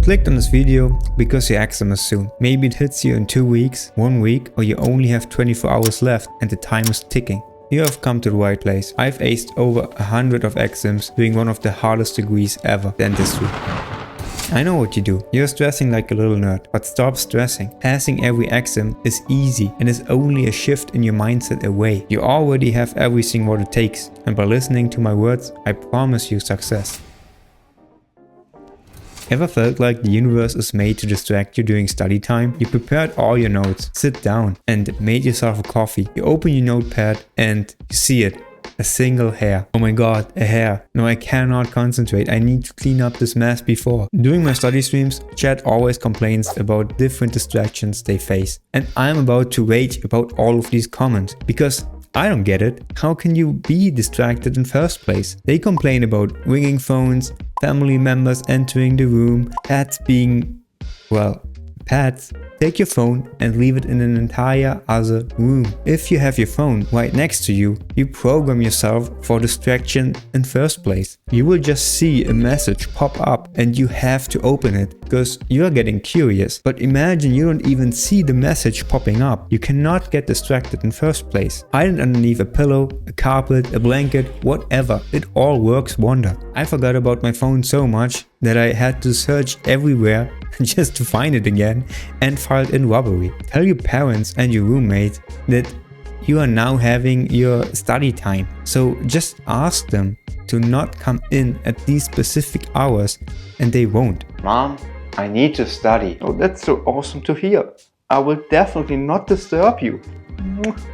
clicked on this video because your exam is soon. Maybe it hits you in 2 weeks, 1 week, or you only have 24 hours left and the time is ticking. You have come to the right place. I've aced over 100 of exams doing one of the hardest degrees ever, dentistry. I know what you do. You're stressing like a little nerd, but stop stressing. Passing every exam is easy and is only a shift in your mindset away. You already have everything what it takes, and by listening to my words, I promise you success. Ever felt like the universe is made to distract you during study time? You prepared all your notes, sit down and made yourself a coffee. You open your notepad and you see it. A single hair. Oh my god, a hair. No, I cannot concentrate. I need to clean up this mess before. During my study streams, chat always complains about different distractions they face. And I'm about to rage about all of these comments because I don't get it. How can you be distracted in first place? They complain about ringing phones, family members entering the room, pets being, well, pets. Take your phone and leave it in an entire other room. If you have your phone right next to you, you program yourself for distraction in first place. You will just see a message pop up and you have to open it because you are getting curious. But imagine you don't even see the message popping up. You cannot get distracted in first place. Hide it underneath a pillow, a carpet, a blanket, whatever. It all works wonder. I forgot about my phone so much that I had to search everywhere just to find it again and filed in robbery. Tell your parents and your roommate that you are now having your study time. So just ask them to not come in at these specific hours and they won't. Mom, I need to study. Oh, that's so awesome to hear. I will definitely not disturb you.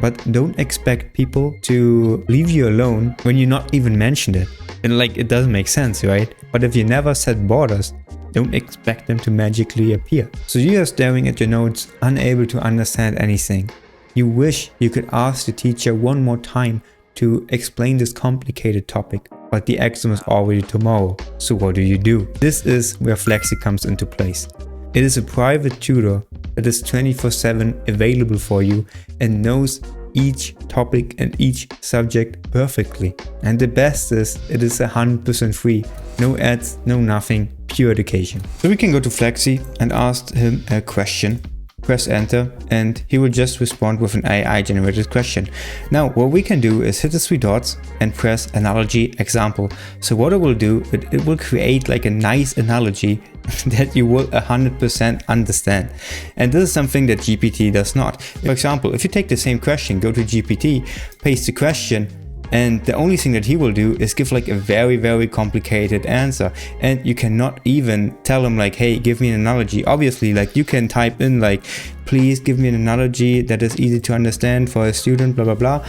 But don't expect people to leave you alone when you not even mentioned it. And like, it doesn't make sense, right? But if you never set borders, don't expect them to magically appear. So you are staring at your notes, unable to understand anything. You wish you could ask the teacher one more time to explain this complicated topic, but the exam is already tomorrow. So what do? This is where Flexi comes into place. It is a private tutor that is 24/7 available for you and knows each topic and each subject perfectly. And the best is, it is 100% free. No ads, no nothing, pure education. So we can go to Flexi and ask him a question. Press enter and he will just respond with an AI generated question. Now what we can do is hit the 3 dots and press analogy example. So what it will do, it will create like a nice analogy that you will 100% understand. And this is something that GPT does not. For example, if you take the same question, go to GPT, paste the question, and the only thing that he will do is give like a very complicated answer, and you cannot even tell him like, hey, give me an analogy. Obviously, like, you can type in like, please give me an analogy that is easy to understand for a student, blah blah blah.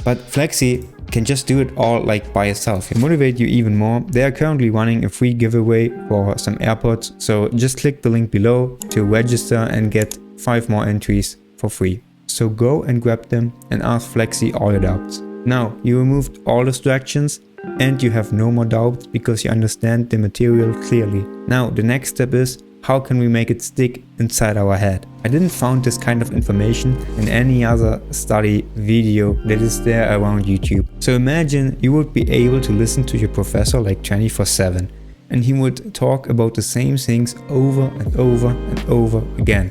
But Flexi can just do it all like by itself. To motivate you even more, they are currently running a free giveaway for some AirPods, so just click the link below to register and get 5 more entries for free. So go and grab them and ask Flexi all your doubts. Now you removed all distractions and you have no more doubts because you understand the material clearly. Now the next step is, how can we make it stick inside our head? I didn't find this kind of information in any other study video that is there around YouTube. So imagine you would be able to listen to your professor like 24/7 and he would talk about the same things over and over and over again.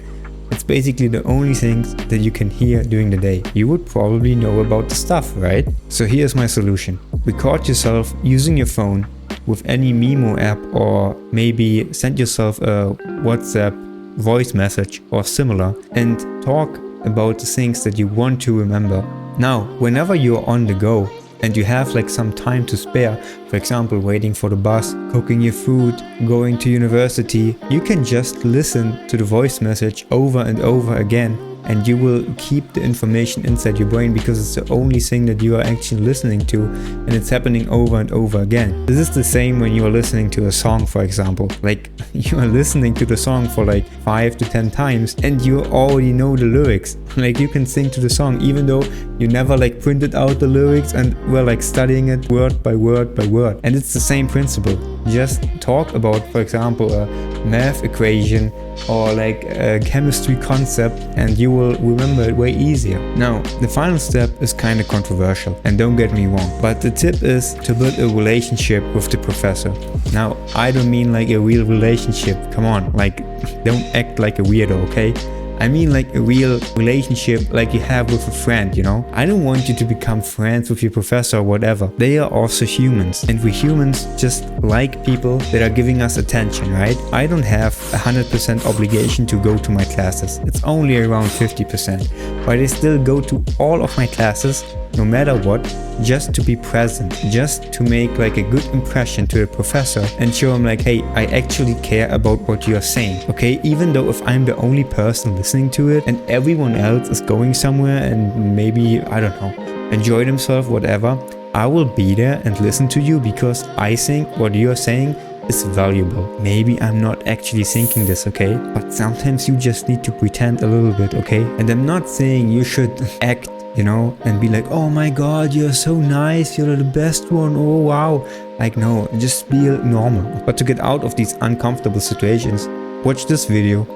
It's basically the only things that you can hear during the day. You would probably know about the stuff, right? So here's my solution. Record yourself using your phone with any Memo app, or maybe send yourself a WhatsApp voice message or similar and talk about the things that you want to remember. Now, whenever you're on the go and you have like some time to spare, for example waiting for the bus, cooking your food, going to university, you can just listen to the voice message over and over again and you will keep the information inside your brain because it's the only thing that you are actually listening to and it's happening over and over again. This is the same when you are listening to a song, for example. Like, you are listening to the song for like 5 to 10 times and you already know the lyrics. Like, you can sing to the song even though you never like printed out the lyrics and were like studying it word by word by word. And it's the same principle. just talk about, for example, a math equation or like a chemistry concept, and you will remember it way easier. Now, the final step is kind of controversial, and don't get me wrong, but the tip is to build a relationship with the professor. Now, I don't mean like a real relationship, come on, like don't act like a weirdo, okay? I mean like a real relationship like you have with a friend, you know? I don't want you to become friends with your professor or whatever. They are also humans, and we humans just like people that are giving us attention, right? I don't have 100% obligation to go to my classes. It's only around 50%, but I still go to all of my classes no matter what, just to be present, just to make like a good impression to the professor and show him like, hey, I actually care about what you are saying, okay? Even though if I'm the only person listening to it and everyone else is going somewhere and maybe, I don't know, enjoy themselves, whatever, I will be there and listen to you because I think what you are saying is valuable. Maybe I'm not actually thinking this, okay? But sometimes you just need to pretend a little bit, okay? And I'm not saying you should act, you know, and be like, oh my god, you're so nice, you're the best one, oh wow. Like, no, just be normal. But to get out of these uncomfortable situations, watch this video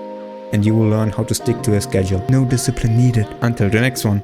and you will learn how to stick to a schedule. No discipline needed. Until the next one.